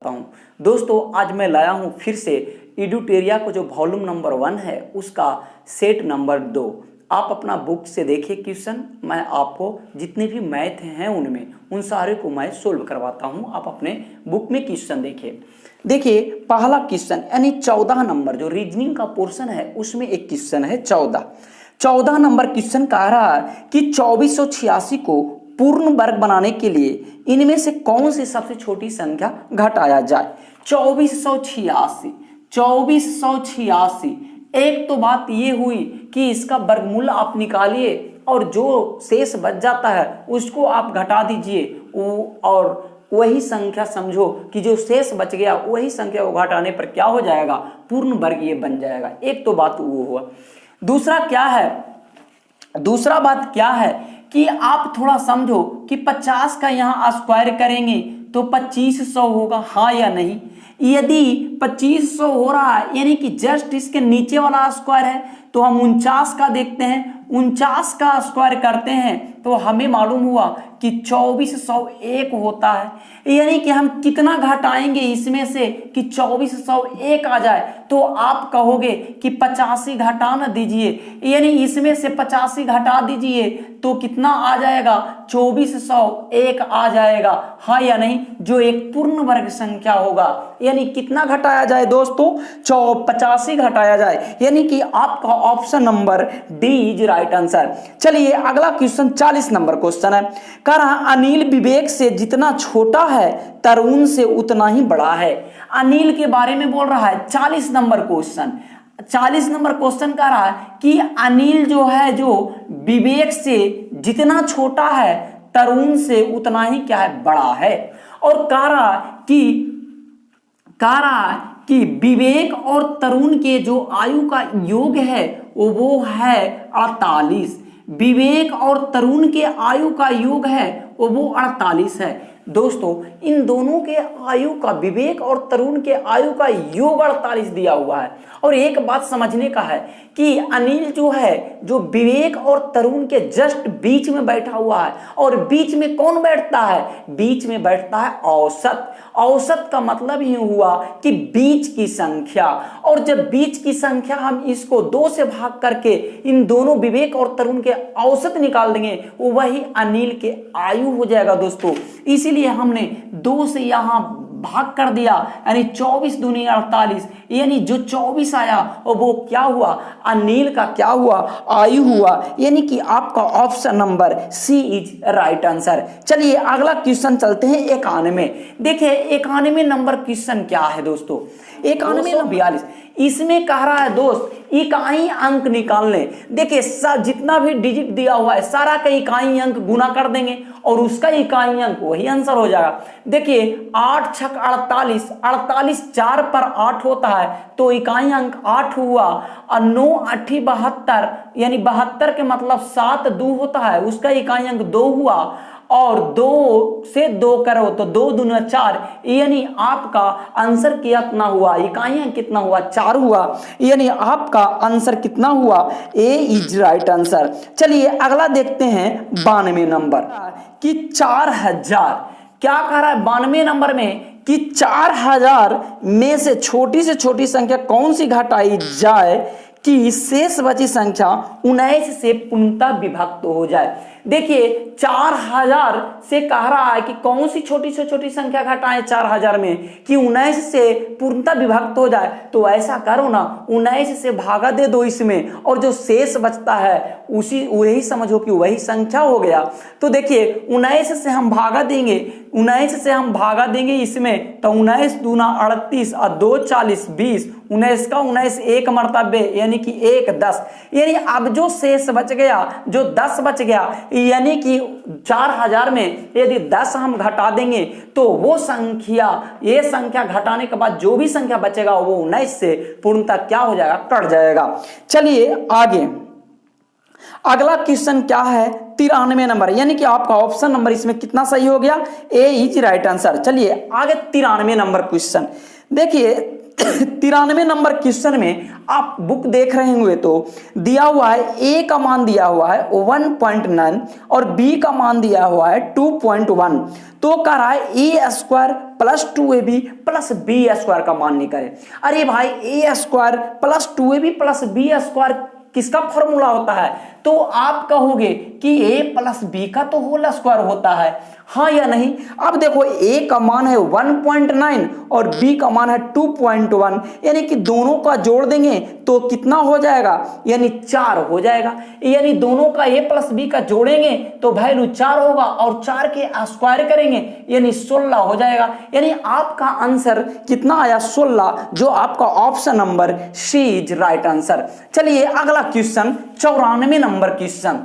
हूँ दोस्तों, आज मैं लाया हूँ फिर से इडुटेरिया को जो वॉल्यूम नंबर 1 है उसका सेट नंबर 2। आप अपना बुक से देखिए क्वेश्चन, मैं आपको जितने भी मैथ हैं उनमें उन सारे को मैं सोल्व करवाता हूँ। आप अपने बुक में क्वेश्चन देखिए पहला क्वेश्चन यानी 14 नंबर जो रीजनिंग का पोर्शन है उसमें एक क्वेश्चन है 14 नंबर क्वेश्चन कह रहा है कि 2486 को पूर्ण वर्ग बनाने के लिए इनमें से कौन सी सबसे छोटी संख्या घटाया जाए। 2486 एक तो बात ये हुई कि इसका वर्गमूल आप निकालिए और जो शेष बच जाता है उसको आप घटा दीजिए और वही संख्या समझो कि जो शेष बच गया वही संख्या को घटाने पर क्या हो जाएगा, पूर्ण वर्ग ये बन जाएगा। एक तो बात वो हुआ। दूसरा बात क्या है कि आप थोड़ा समझो कि 50 का यहाँ स्क्वायर करेंगे तो 2500 होगा, हाँ या नहीं। यदि 2500 हो रहा है यानी कि जस्ट इसके नीचे वाला स्क्वायर है तो हम 49 का देखते हैं, 49 का स्क्वायर करते हैं तो हमें मालूम हुआ कि 2401 होता है। यानी कि हम कितना घटाएंगे इसमें से कि 2401 आ जाए, तो आप कहोगे कि 85 घटा न दीजिए, यानी इसमें से 85 घटा दीजिए तो कितना आ जाएगा, 2401 आ जाएगा, हाँ या नहीं, जो एक पूर्ण वर्ग संख्या होगा। यानी कितना घटाया जाए दोस्तों, 85 घटाया जाए, यानी कि आपका option number D is right answer. चलिए अगला क्वेश्चन 40 नंबर क्वेश्चन है। कह रहा अनिल विवेक से जितना छोटा है तरुण से उतना ही बड़ा है। अनिल के बारे में बोल रहा है। 40 नंबर क्वेश्चन कह रहा है कि अनिल जो है जो विवेक से जितना छोटा है तरुण से उतना ही क्या है, बड़ा है। और कह रहा कि विवेक और तरुण के जो आयु का योग है वो है 48। विवेक और तरुण के आयु का योग है वो 48 है। दोस्तों इन दोनों के आयु का, विवेक और तरुण के आयु का योग 48 दिया हुआ है। और एक बात समझने का है कि अनिल जो है जो विवेक और तरुण के जस्ट बीच में बैठा हुआ है। और बीच में कौन बैठता है, बीच में बैठता है औसत। औसत का मतलब ही हुआ कि बीच की संख्या। और जब बीच की संख्या हम इसको 2 से भाग करके इन दोनों विवेक और तरुण के औसत निकाल देंगे, वही अनिल के आयु हो जाएगा दोस्तों। इसीलिए हमने 2 से यहां भाग कर दिया, यानी 24 दूनी 48, यानी जो 24 आया और वो क्या हुआ, अनिल का क्या हुआ, आयु हुआ। यानी कि आपका option number C is right answer. चलिए अगला क्वेश्चन चलते हैं 91। देखिए 91 नंबर क्वेश्चन क्या है दोस्तों, 91 42। इसमें कह रहा है दोस्त इकाई अंक निकालने। देखिए जितना भी डिजिट दिया हुआ है सारा का इकाई अंक गुना कर देंगे और उसका इकाई अंक वही आंसर हो जाएगा। देखिए 8 छक 48, 48 4 पर 8 होता है तो इकाई अंक 8 हुआ। और 9 8 72, यानी 72 के मतलब 7 2 होता है, उसका इकाई अंक 2 हुआ। और 2 से 2 करो तो 2 दूना 4, यानी आपका आंसर कितना हुआ, इकाई अंक कितना हुआ, 4 हुआ। यानी आपका आंसर कितना हुआ, ए इज राइट आंसर। चलिए अगला देखते हैं 92 नंबर कि 4000। क्या कह रहा है 92 नंबर में कि 4000 में से छोटी संख्या कौन सी घटाई जाए कि शेष बची संख्या 19 से पूर्णतः विभक्त हो जाए। देखिए 4000 से कह रहा है कि कौन सी छोटी से छोटी संख्या घटाएं 4000 में कि 19 से पूर्णतः विभक्त हो जाए। तो ऐसा करो ना, 19 से भागा दे दो इसमें और जो शेष बचता है वही समझो कि वही संख्या हो गया। तो देखिए 19 से हम भागा देंगे इसमें तो 19 दूना 38 और 2 40 20, 19 का 19 एक मर्तबे यानी कि 1 10। यानी अब जो शेष बच गया, जो 10 बच गया, यानी कि 4000 में यदि 10 हम घटा देंगे तो वो संख्या, ये संख्या घटाने के बाद जो भी संख्या बचेगा वो 19 से पूर्णतः क्या हो जाएगा, कट जाएगा। चलिए आगे अगला क्वेश्चन क्या है 93 नंबर, यानी कि आपका ऑप्शन नंबर इसमें कितना सही हो गया, ए इज राइट आंसर। चलिए आगे 93 नंबर क्वेश्चन देखिए 93 नंबर क्वेश्चन में आप बुक देख रहे होंगे तो दिया हुआ है ए का मान दिया हुआ है 1.9 और बी का मान दिया हुआ है 2.1। तो कह रहा है A square plus 2ab plus B square का मान निकाले। अरे भाई A square plus 2ab plus B square किसका फॉर्मूला होता है? तो आप कहोगे कि a प्लस बी का तो होल स्क्वायर होता है, हाँ या नहीं? अब देखो a का मान है 1.9 और b का मान है 2.1, यानी कि दोनों का जोड़ देंगे तो कितना हो जाएगा? यानी 4 हो जाएगा। यानी दोनों का a प्लस बी का जोड़ेंगे तो वैल्यू 4 होगा और 4 के स्क्वायर करेंगे यानी 16 हो जाएगा। यानी आपका आंसर कितना आया? 16, जो आपका option number C is right answer. चलिए अगला क्वेश्चन 94 नंबर क्वेश्चन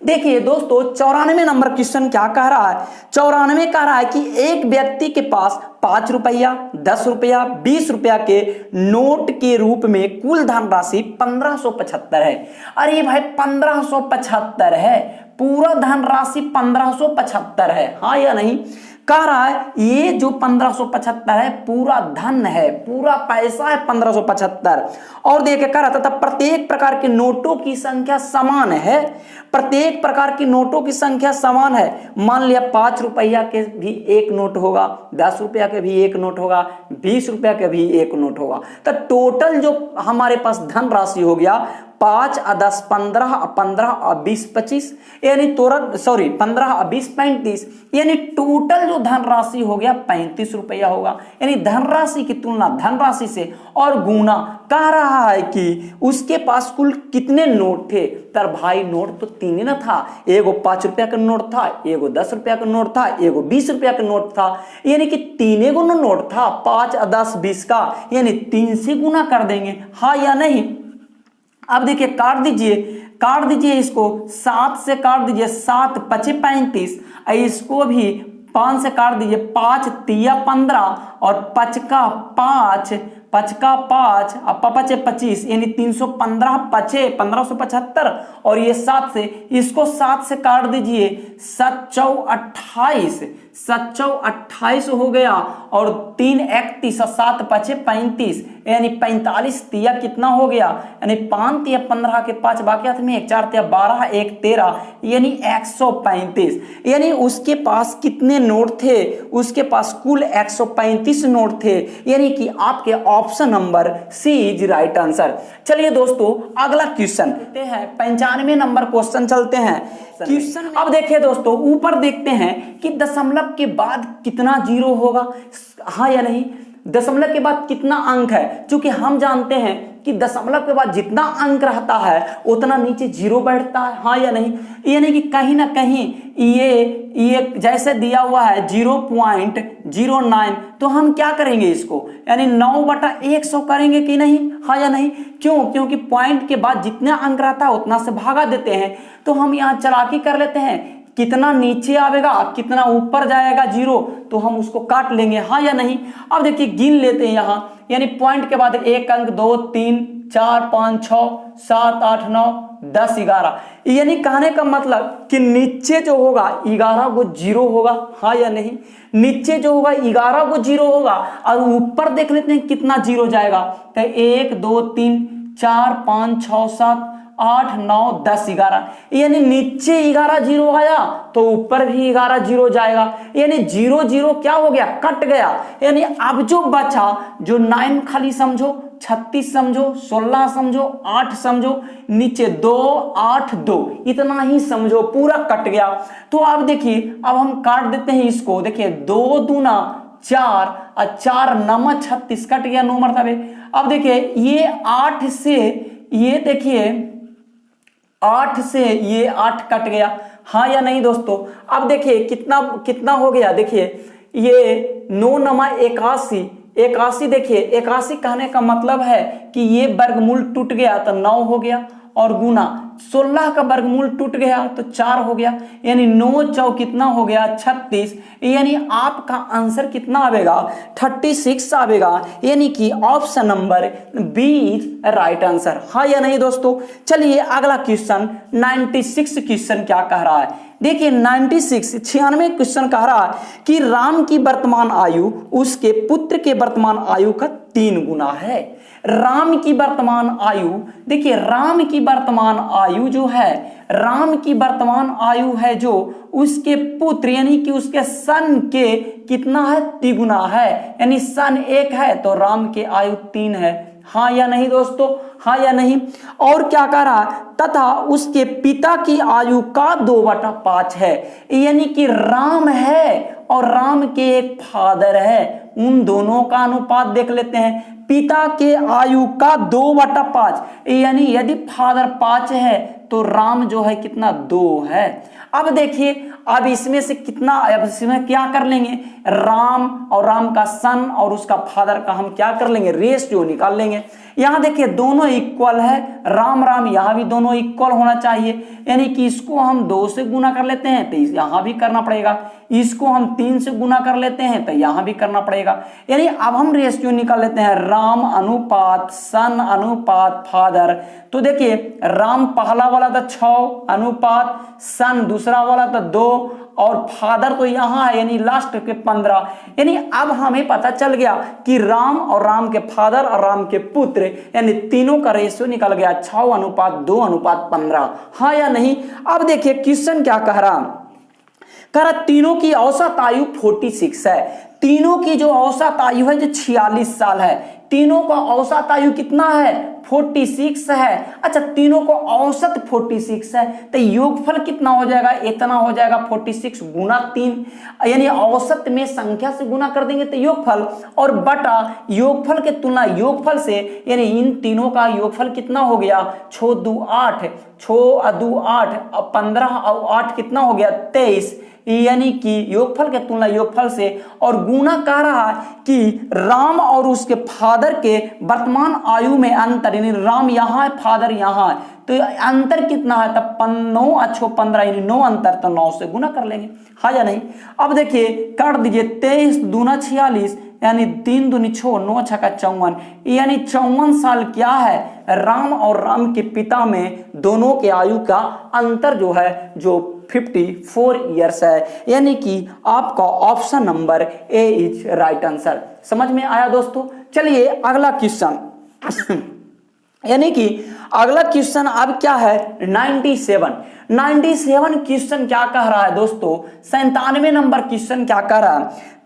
देखिए दोस्तों। 94 नंबर क्वेश्चन क्या कह रहा है? 94 कह रहा है कि एक व्यक्ति के पास 5 रुपया, 10 रुपया, 20 रुपया के नोट के रूप में कुल धनराशि 1575 है। अरे भाई 1575 है, पूरा धनराशि 1575 है, हाँ या नहीं? कह रहा है ये जो 1575 है पूरा धन है, पूरा पैसा है 1575। और देखिए कह रहा था प्रत्येक प्रकार के नोटों की संख्या समान है, प्रत्येक प्रकार की नोटों की संख्या समान है। मान लिया 5 रुपया के भी एक नोट होगा, 10 रुपया के भी एक नोट होगा, 20 रुपया के भी एक नोट होगा। तो टोटल जो हमारे पास धन राशि हो गया 5 और 10 15, 15 और 20 25, यानी 15 और 20 35, यानी टोटल जो धनराशि हो गया 35 रुपया होगा। यानी धनराशि की तुलना धनराशि से और गुना कह रहा है कि उसके पास कुल कितने नोट थे। तर भाई नोट तो 3 ना था, एगो 5 रुपया का नोट था, एगो 10 रुपया का नोट था, एगो 20 रुपया का नोट था, यानी कि 3 गो नोट था 5 और 10 20 का, यानी 3 से गुना कर देंगे, हाँ या नहीं? अब देखिए काट दीजिए इसको, 7 से काट दीजिए, 7 5 35, इसको भी 5 से काट दीजिए, 5 तिया 15 और 5 का 5 और 5 25, यानी 315 5 1575। और ये 7 से, इसको 7 से काट दीजिए, 7 चौ 28 हो गया और 3 31 और 7 5 35, यानी 45 तिया कितना हो गया? यानी 5 तिया 15 के 5 बाकी हाथ में 1 4 तिया 12 1 13, यानी 135। यानी उसके पास कितने नोट थे? उसके पास कुल 135 नोट थे, यानी कि आपके option number C is right answer. चलिए दोस्तों अगला क्वेश्चन देखते हैं, 95 नंबर क्वेश्चन चलते हैं क्वेश्चन। अब देखिए दोस्तों ऊपर देखते हैं कि दशमलव के बाद कितना जीरो होगा, हाँ या नहीं? दशमलव के बाद कितना अंक है? क्योंकि हम जानते हैं कि दशमलव के बाद जितना अंक रहता है उतना नीचे जीरो बैठता है, हाँ या नहीं? यानी कि कहीं ना कहीं ये जैसे दिया हुआ है 0.09, तो हम क्या करेंगे इसको, यानी 9/100 करेंगे कि नहीं, हाँ या नहीं? क्यों? क्योंकि पॉइंट के बाद जितना अंक रहता है उतना से भागा देते हैं। तो हम यहाँ चालाकी कर लेते हैं, कितना नीचे आवेगा कितना ऊपर जाएगा जीरो, तो हम उसको काट लेंगे, हाँ या नहीं? अब देखिए गिन लेते हैं यहाँ, यानी पॉइंट के बाद एक अंक 2 3 4 5 6 7 8 9 10 11, यानी कहने का मतलब कि नीचे जो होगा 11 गो जीरो होगा, हाँ या नहीं? नीचे जो होगा 11 गो जीरो होगा और ऊपर देख लेते हैं कितना जीरो जाएगा। तो 1 2 3 4 5 6 7 8 9 10 11, यानी नीचे 11 जीरो आया तो ऊपर भी 11 जीरो जाएगा, यानी 0 0 क्या हो गया? कट गया। यानी अब जो बचा, जो 9 खाली समझो, 36 समझो, 16 समझो, 8 समझो, नीचे 2 8 2, इतना ही समझो, पूरा कट गया। तो अब देखिए अब हम काट देते हैं इसको, देखिए 2 दूना 4 और 4 9 36 कट गया 9 मरतबे। अब देखिए ये 8 से ये देखिए 8 से ये 8 कट गया, हाँ या नहीं दोस्तों? अब देखिए कितना हो गया, देखिए ये 9 9 81, देखिए 81 कहने का मतलब है कि ये वर्गमूल टूट गया तो 9 हो गया, और गुना 16 का वर्गमूल टूट गया तो 4 हो गया, यानी 9 चौक कितना हो गया 36, यानी आपका आंसर कितना आवेगा 36 आवेगा, यानी कि option number B is right answer. हाँ या नहीं दोस्तों। चलिए अगला क्वेश्चन 96 क्वेश्चन क्या कह रहा है, देखिए 96 क्वेश्चन कह रहा है कि राम की वर्तमान आयु उसके पुत्र के वर्तमान आयु का 3 गुना है। राम की वर्तमान आयु, देखिए राम की वर्तमान आयु जो है, राम की वर्तमान आयु है जो उसके पुत्र यानी कि उसके सन के कितना है 3 गुना है, यानी सन 1 है तो राम के आयु 3 है। हाँ या नहीं दोस्तों, हाँ या नहीं। और क्या कह रहा है, तथा उसके पिता की आयु का 2/5 है, यानी कि राम है और राम के एक फादर है, उन दोनों का अनुपात देख लेते हैं। पिता के आयु का 2/5, यानी यदि फादर 5 है तो राम जो है कितना 2 है। अब देखिए अब इसमें से कितना, अब इसमें क्या कर लेंगे, राम और राम का सन और उसका फादर का हम क्या कर लेंगे, रेशियो निकाल लेंगे। यहां देखिए दोनों इक्वल है, राम राम यहां भी दोनों इक्वल होना चाहिए, यानी कि इसको हम 2 से गुना कर लेते हैं तो यहां भी करना पड़ेगा, इसको हम 3 से गुना कर लेते हैं तो यहां भी करना पड़ेगा। यानी अब हम रेशियो निकाल लेते हैं, राम अनुपात सन अनुपात फादर। तो देखिए राम पहला वाला था 6 अनुपात सन दूसरा वाला था 2 और फादर तो यहां है यानी लास्ट के 15, यानी अब हमें पता चल गया कि राम और राम के फादर और राम के पुत्र यानी तीनों का रेशियो निकल गया 6:2:15। हाँ या नहीं। अब देखिए क्वेश्चन क्या कह रहा, तीनों की औसत आयु 46 है, तीनों की जो औसत आयु है जो 46 साल है, तीनों का औसत आयु कितना है 46 है। अच्छा तीनों को औसत 46 है तो योगफल कितना हो जाएगा, इतना हो जाएगा 46 गुना 3, यानी औसत में संख्या से गुना कर देंगे तो योगफल, और बटा योगफल के तुलना योगफल से, यानी इन तीनों का योगफल कितना हो गया 6 2 8, 6 2 8, 15 और 8 कितना हो गया 23, यानी कि योगफल के तुलना योगफल से, और गुना कह रहा है कि राम और उसके फादर के वर्तमान आयु में अंतर, यानी राम यहाँ है फादर यहाँ है तो अंतर कितना है, तब 9 अच्छो 15 यानी 9 अंतर, तो 9 से गुना कर लेंगे। हाँ या नहीं। अब देखिए कर दीजिए 23 दूना 46 यानी 3 दूनी 6 9 छक्का 54, यानी 54 साल क्या है राम और राम के पिता में दोनों के आयु का अंतर जो है जो 54 ईयर्स है, यानी कि आपका option number A is right answer. समझ में आया दोस्तों। चलिए अगला क्वेश्चन यानी कि अगला क्वेश्चन अब क्या है 97 क्वेश्चन क्या कह रहा है दोस्तों, 97 नंबर क्वेश्चन क्या कह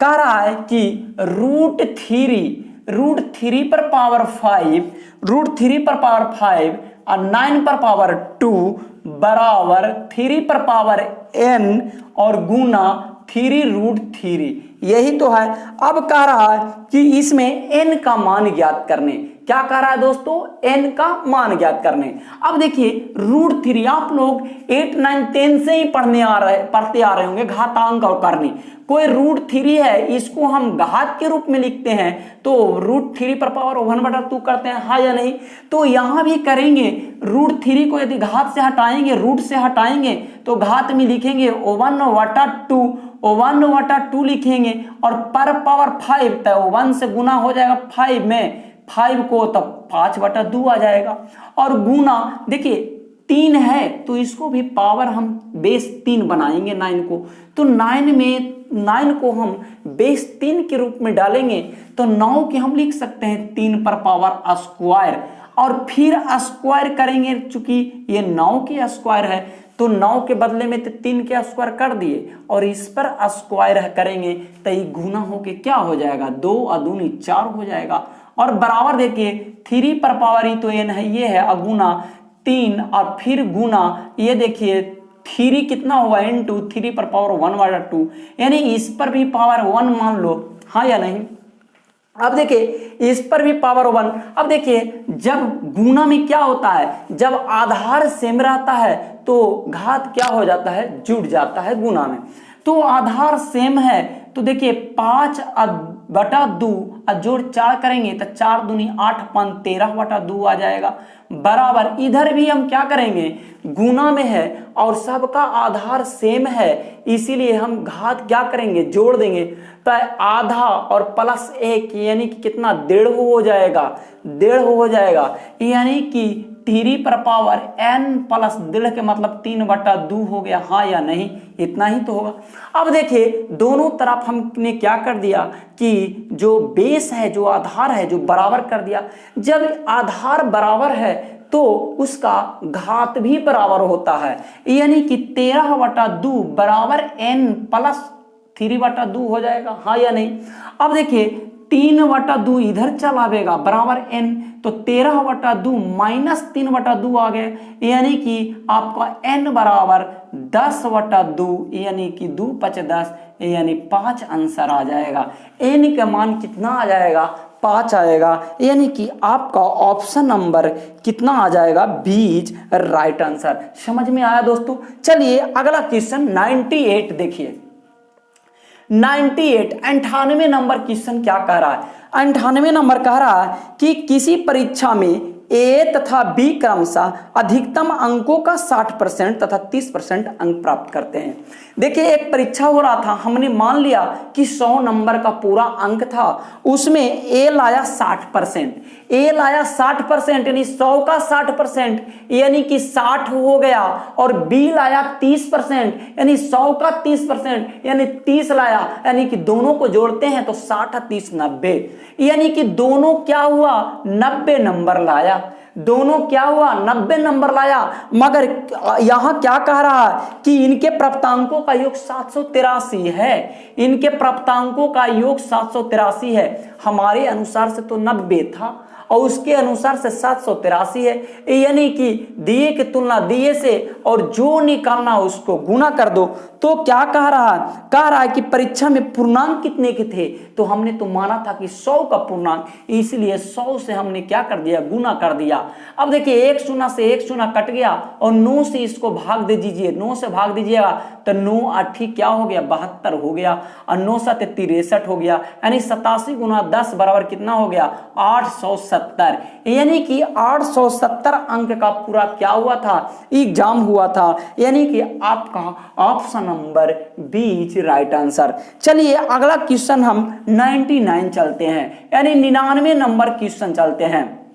रहा है कि √3 पर पावर 5 और 9 पर पावर 2 बराबर 3 पर पावर n और गुना 3√3, यही तो है। अब कह रहा है कि इसमें n का मान ज्ञात करने, क्या कह रहा है दोस्तों n का मान ज्ञात करने। अब देखिए √3 आप लोग 8 9 10 से ही पढ़ते आ रहे होंगे घातांक और करनी, कोई √3 है इसको हम घात के रूप में लिखते हैं तो √3 पर पावर 1/2 करते हैं। हाँ या नहीं। तो यहां भी करेंगे, √3 को यदि घात से हटाएंगे रूट से हटाएंगे तो घात में लिखेंगे 1/2 लिखेंगे, और पर पावर 5 तो 1 से गुना हो जाएगा 5 में, 5 को तब 5/2 आ जाएगा, और गुना देखिए 3 है तो इसको भी पावर हम बेस 3 बनाएंगे 9 को, तो 9 को हम बेस 3 के रूप में डालेंगे तो 9 के हम लिख सकते हैं 3 पर पावर स्क्वायर, और फिर स्क्वायर करेंगे, चूंकि ये 9 के स्क्वायर है तो 9 के बदले में तो 3 के स्क्वायर कर दिए और इस पर स्क्वायर करेंगे तो ये गुना होके क्या हो जाएगा 2 और 2 4 हो जाएगा, और बराबर देखिए 3 पर पावर ही तो n है ये है अगुना 3 और फिर गुना ये देखिए 3 कितना हुआ इनटू 3 पर पावर 1/2, यानी इस पर भी पावर 1 मान लो। हाँ या नहीं। अब देखिए इस पर भी पावर 1। अब देखिए जब गुना में क्या होता है, जब आधार सेम रहता है तो घात क्या हो जाता है जुड़ जाता है गुना में, तो आधार सेम है तो देखिए 5 2 और जोड़ 4 करेंगे तो 4 दूनी 8 5 13/2 आ जाएगा। बराबर इधर भी हम क्या करेंगे, गुना में है और सबका आधार सेम है, इसीलिए हम घात क्या करेंगे, जोड़ देंगे। तो आधा और प्लस 1 यानी कि कितना, 1.5 हो जाएगा, 1.5 हो जाएगा। यानी कि 3 पर पावर n प्लस 1.5 के मतलब 3/2 हो गया, हाँ या नहीं, इतना ही तो होगा। अब देखिए दोनों तरफ हमने क्या कर दिया कि जो बेस है, जो आधार है, जो बराबर कर दिया। जब आधार बराबर है तो उसका घात भी बराबर होता है, यानी कि 13/2 बराबर n प्लस 3/2 हो जाएगा, हाँ या नहीं। अब देखिए 3/2 इधर चला आवेगा बराबर n, तो 13/2 माइनस 3/2 आ गए, यानी कि आपका n बराबर 10/2, यानी कि 2 5 10, यानी 5 आंसर आ जाएगा। n का मान कितना आ जाएगा, 5 आएगा, यानी कि आपका ऑप्शन नंबर कितना आ जाएगा, बीज राइट आंसर। समझ में आया दोस्तों। चलिए अगला क्वेश्चन 98 देखिए। 98 नंबर क्वेश्चन क्या कह रहा है, 98 नंबर कह रहा है कि किसी परीक्षा में ए तथा बी क्रमशः अधिकतम अंकों का 60% तथा 30% अंक प्राप्त करते हैं। देखिए एक परीक्षा हो रहा था, हमने मान लिया कि 100 नंबर का पूरा अंक था, उसमें ए लाया 60%, ए लाया 60% यानी 100 का 60% यानी कि 60 हो गया, और बी लाया 30% यानी 100 का 30% यानी 30 लाया, यानी कि दोनों को जोड़ते हैं तो 60 30 90, यानी कि दोनों क्या हुआ, 90 नंबर लाया, दोनों क्या हुआ, 90 नंबर लाया। मगर यहां क्या कह रहा है कि इनके प्राप्तांकों का योग 783 है, इनके प्राप्तांकों का योग 783 है। हमारे अनुसार से तो 90 था और उसके अनुसार से 783 है, यानी कि दिए की तुलना दिए से और जो निकालना उसको गुना कर दो। तो क्या कह रहा है, कह रहा है कि परीक्षा में पूर्णांक कितने के थे, तो हमने तो माना था कि 100 का पूर्णांक, इसलिए 100 से हमने क्या कर दिया, गुना कर दिया। अब देखिए 1 शून्य से 1 शून्य कट गया और 9 से इसको भाग दे दीजिए, 9 से भाग दीजिएगा तो 9 8 क्या हो गया, 72 हो गया, और 9 7 63 हो गया, यानी 87 गुना 10 बराबर कितना हो गया, 870, यानी कि 870 अंक का पूरा क्या हुआ था, एग्जाम हुआ था, यानी कि आपका option number B is right answer. चलिए अगला क्वेश्चन हम 99 चलते हैं, यानी 99 नंबर क्वेश्चन चलते हैं।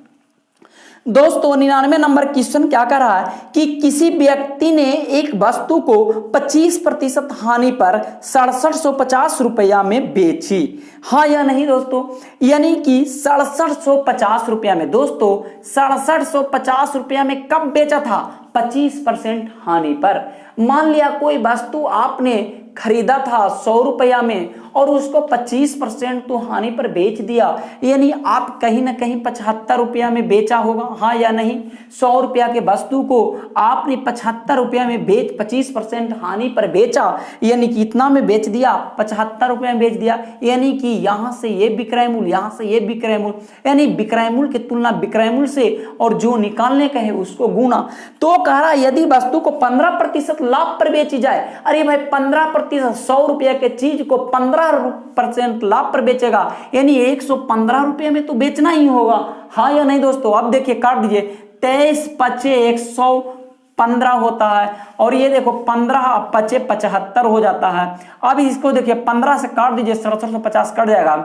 दोस्तों 99 नंबर क्वेश्चन क्या कर रहा है कि किसी व्यक्ति ने एक वस्तु को 25% हानि पर 6750 रुपया में बेची, हाँ या नहीं दोस्तों, यानी कि 6750 रुपया में, दोस्तों 6750 रुपया में कब बेचा था, 25% हानि पर। मान लिया कोई वस्तु आपने खरीदा था 100 रुपया में और उसको 25% तो हानि पर बेच दिया, यानी आप कहीं ना कहीं 75 रुपया में बेचा होगा, हाँ या नहीं। 100 रुपया के वस्तु को आपने 75 रुपया में बेच 25% हानि पर बेचा, यानी कि इतना में बेच दिया, 75 रुपया में बेच दिया, यानी कि यहां से ये विक्रय मूल्य, यहां से ये विक्रय मूल्य, यानी विक्रय मूल्य की तुलना विक्रय मूल्य से और जो निकालने का है उसको गुना। तो कह रहा यदि वस्तु को 15% लाभ पर बेची जाए, अरे भाई 15% 100 रुपया के चीज को 15% लाभ पर बेचेगा, यानी 115 रुपये में तो बेचना ही होगा, हाँ या नहीं दोस्तों। अब देखिए काट दीजिए, 23 पचे 115 होता है, और ये देखो 15 पचे 75 हो जाता है। अब इसको देखिए 15 से काट दीजिए, 6750 कट जाएगा,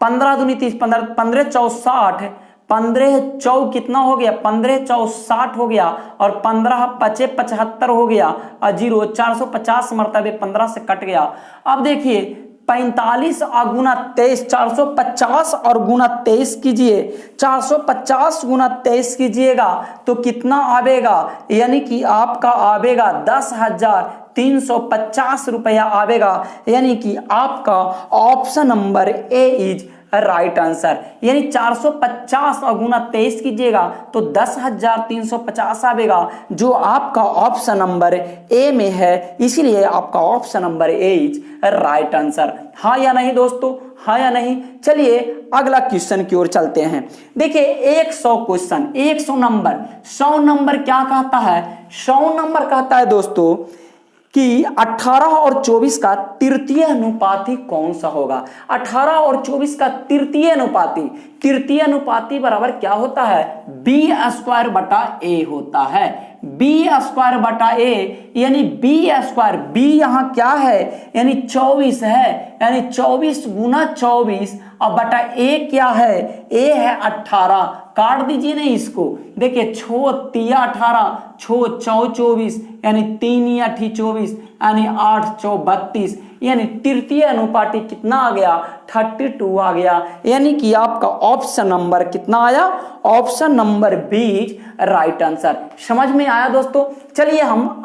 15 दूनी 30, 15 चौ 60, 15 चौ कितना हो गया, 15 चौ 60 हो गया, और 15 पचे 75 हो गया, और 0 450 मरतबे 15 से कट गया। अब देखिए 45 और गुना 23, 450 और गुना 23 कीजिए, 450 गुना 23 कीजिएगा तो कितना आवेगा, यानी कि आपका आवेगा 10,350 रुपया आवेगा, यानी कि आपका option number A is right answer. यानी 450 और गुना 23 कीजिएगा तो 10,350 आवेगा, जो आपका ऑप्शन नंबर ए में है, इसीलिए आपका option number A is right answer. हाँ या नहीं दोस्तों, हाँ या नहीं। चलिए अगला क्वेश्चन की ओर चलते हैं। देखिए 100 क्वेश्चन, 100 नंबर, 100 नंबर क्या कहता है, 100 नंबर कहता है दोस्तों कि 18 और 24 का तृतीय अनुपाती कौन सा होगा। 18 और 24 का तृतीय अनुपाती बराबर क्या होता है, बी स्क्वायर बटा ए होता है। बी स्क्वायर बटा ए यानी बी स्क्वायर, बी यहाँ क्या है यानी 24 है, यानी 24 गुना 24 और बटा ए क्या है, ए है 18। काट दीजिए ना इसको, देखिए छो तिया 18, छो चौ 24 यानी 3 या 24 यानी 8 चौ 32 यानी तृतीय अनुपाती कितना आ गया, 32 आ गया। यानी कि आपका ऑप्शन नंबर कितना आया, option number B right answer. समझ में आया दोस्तों। चलिए हम